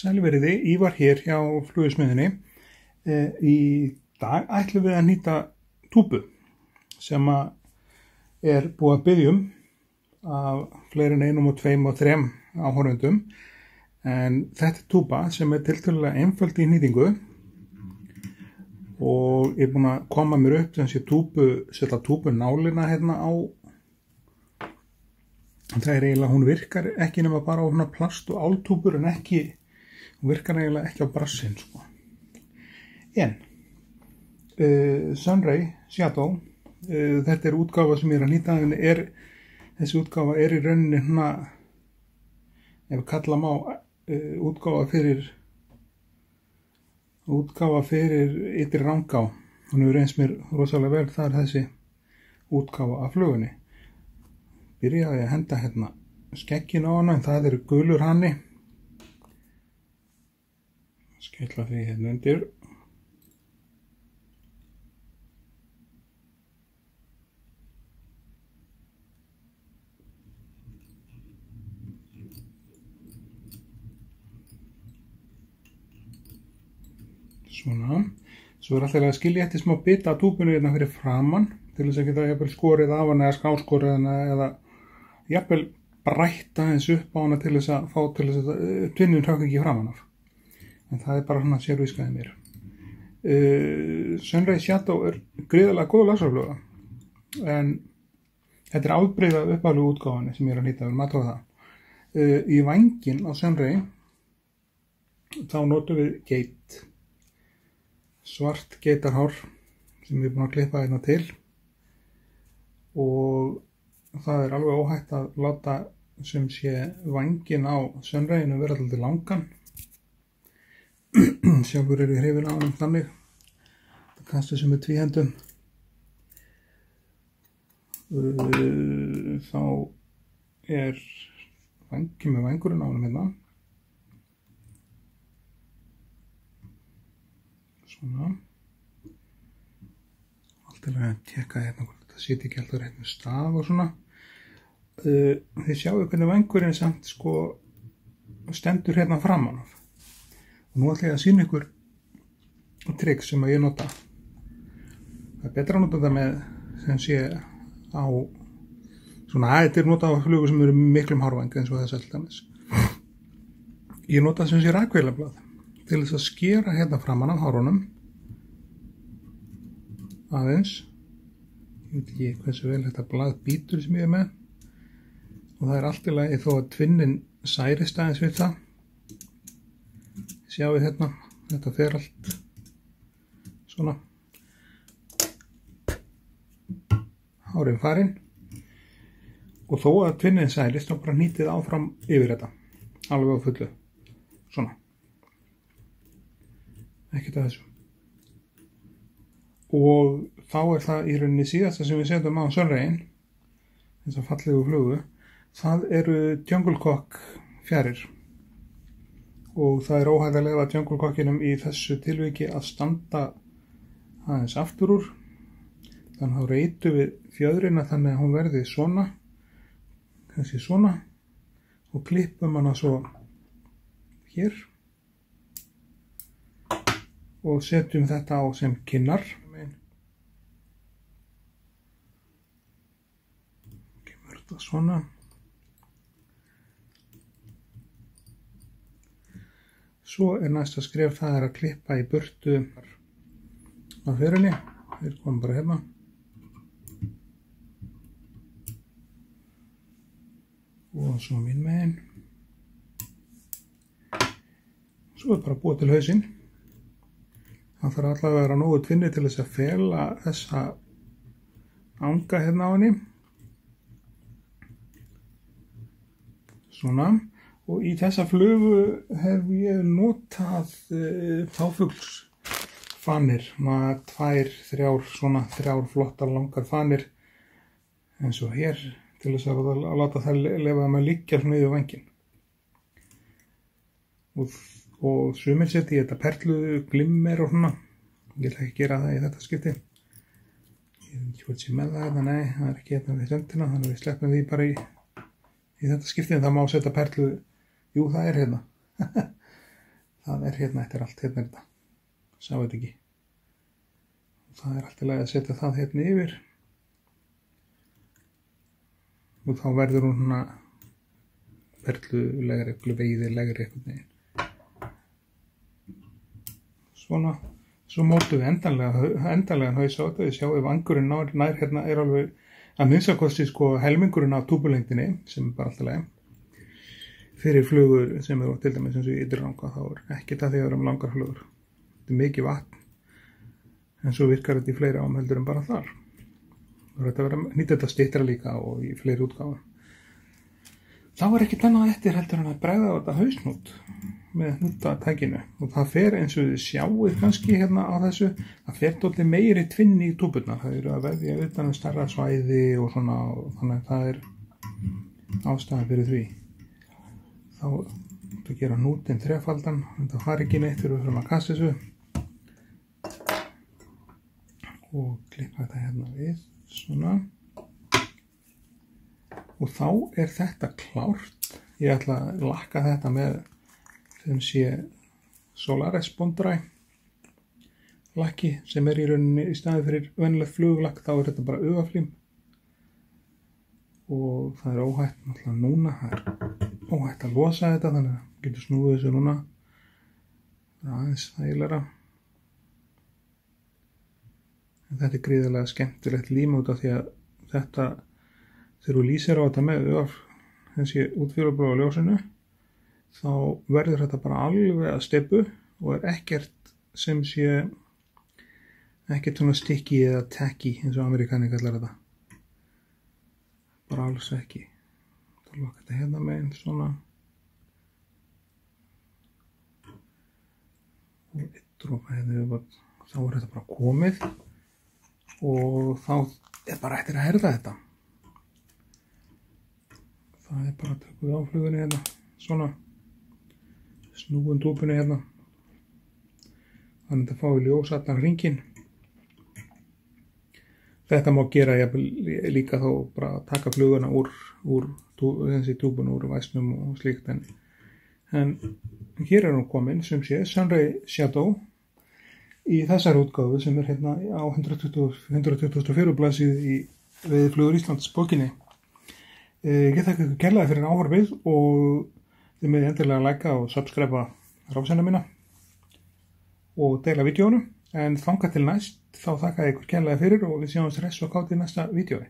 Sælveriði, Ívar hér hjá Flugsmiðjunni. Í dag ætlum við að nýta túbu sem er búið að biðja af fleiri en 1 og 2 og 3 áhorfendum. En þetta er túba sem er tiltölulega einföld í nýtingu og ég er búin að koma mér upp sem sé setja túbunálina hérna á. Það er eiginlega, hún virkar ekki nema bara á plast og áltúbur en ekki, hún virkar eiginlega ekki á brassinn sko. En Sunray Shadow, þetta er útgáfa sem ég er að nýta, en þessi útgáfa er í rauninni ef við kalla má útgáfa fyrir ytri Rangá. Hún hefur reynst mér rosalega vel, það er þessi útgáfa af Flugunni. Byrjaði að henda hérna skeggin á hana, en það er gulur hanni. Skella því hérna undir. Svona. Svo er alltaf að skilja eftir smá bita af túbunni hérna fyrir framann, til þess að geta jafnvel skorið af hana eða skáskorið hana eða jafnvel brætta eins upp á hana til þess að fá til þess að tvinnin hrökk ekki framan af. En það er bara svona sérvískaði mér. Sunray Shadow er gríðarlega góð lagsarfluga, en þetta er afbrigði af upphaflegu útgáfunni sem ég er að nýta, við erum að tóka það. Í vænginn á Sunray þá notum við geit, svart geitarhár sem við erum búin að klippa hérna til, og það er alveg óhætt að láta sem sé vænginn á Sunrayinu vera alltaf langan. Sjálfur er ég hrifinn á hann þannig, það kastu sem er tvíhendum. Þá kemur vængurinn á hann hérna. Svona. Alltaf að tjekka hérna hvort það siti ekki alltaf rétt með staf og svona. Þið sjáu hvernig vængurinn samt sko stendur hérna framan af. Og nú ætla ég að sýna ykkur trikk sem ég nota. Það er betra að nota þetta með sem sé á svona, þetta er notað á flugur sem eru miklum hárvæng eins og þess alltaf. Ég nota sem sé rakvélablað til þess að skera hérna framan af hárunum aðeins. Ég veit ekki hversu vel þetta blað bítur sem ég er með, og það er allt í lagi þó að tvinnin særist aðeins við það. Sjáu hérna, þetta fer allt svona. Hárinn farinn, og þó að tvinnin særist þá bara hnýtið áfram yfir þetta, alveg á fullu, svona. Ekkert að þessu. Og þá er það í rauninni síðasta sem við setjum á Sunrayin, þess að fallegu flugu, það eru Junglecock fjarir. Og það er óhætt að leyfa Junglecockinum í þessu tilviki að standa aðeins aftur úr. Þannig að þá reytum við fjöðrina þannig að hún verði svona, kannski svona, og klippum hana svo hér. Og setjum þetta á sem kinnar. Kemur þetta svona. Svo er næsta skref, það er að klippa í burtu af fjörunni. Við komum bara hérna. Og svo mín megin. Svo er bara að búa til hausinn. Það þarf allavega að vera nógu tvinni til þess að fela þessa anga hérna á henni. Svona. Og í þessa flugu hef ég notað páfuglsfanir. 2-3 flottar langar fanir eins og hér til þess að láta það lefa að maður liggja svona yfir vænginn. Og sumir seti ég þetta perlu, glimmer og svona. Ég ætla ekki að gera það í þetta skipti. Ég veit ekki hvort ég með það, nei, það er ekki hérna við sendina, þannig að við sleppum því bara í þetta skipti, en það má setja perlu. Jú, það er hérna. það hérna, þetta allt, hérna þetta, sá þetta ekki. Það allt í lagi að setja það hérna yfir og þá verður hún svona perlulegri, veiðilegri einhvern veginn. Svona, svo mótum við endanlegan haus á þetta. Við sjáum ef vangurinn nær hérna alveg að minnstakosti sko helmingurinn af túbulengdinni sem bara alltaf leið. Fyrir flugur sem eru til dæmis eins og í ytrirranga þá ekki það því að vera langar flugur. Þetta mikið vatn en svo virkar þetta í fleiri heldur en bara þar. Það þetta verið að nýta þetta styttra líka og í fleiri útgáfum. Þá ekkert annað eftir heldur en að bregða á þetta hausnút með hnútatækinu og það fer eins og þið sjáuð kannski hérna á þessu, það fer dálítið meiri tvinni í túburnar, það eru að veðja utan stærra svæði og svona og þannig að það ástæða fyrir því. Þá þú gera hnútinn þrefaldan, þetta fari ekki neitt fyrir við þurfum að kasta þessu og klippa þetta hérna við, svona. Og þá þetta klárt. Ég ætla að lakka þetta með þeim sé Solaris Bond-Dry lakki sem í rauninni í staði fyrir venjulegt fluglakk, þá þetta bara augaflím og það óhætt náttúrulega núna, það óhætt að losa þetta þannig að getur snúið þessu núna, það aðeins þægilegra. En þetta gríðarlega skemmtilegt lím út af því að þetta þegar þú lýsir á þetta með þessi útfjólubláa ljósinu þá verður þetta bara alveg að steypu og ekkert sem sé ekkert svona sticky eða tacky eins og Amerikani kallar þetta. Bara alls ekki. Það lokar þetta hérna með einn svona og einn dropa hérna yfir, þá þetta bara komið og þá bara eftir að herða þetta. Það bara að tökum við á flugunni hérna, svona, snúum dúpunni hérna, þannig að fá í ljós allan hringinn. Þetta má gera líka þá bara að taka fluguna úr þessi dúbun úr væsnum og slíkt, en hér hún komin sem sé Sunray Shadow í þessari útgáfu sem hérna á 124 blaðsíðu í Veiðiflugur Íslands bókinni. Ég þakka ykkur kærlega fyrir áhorfið og þið með endilega að læka og subscribe rafsenda mína og deila vídeónu, en þangað til næst þá þakka ég ykkur kærlega fyrir og við sjáumst hress og kátt í næsta vídeói.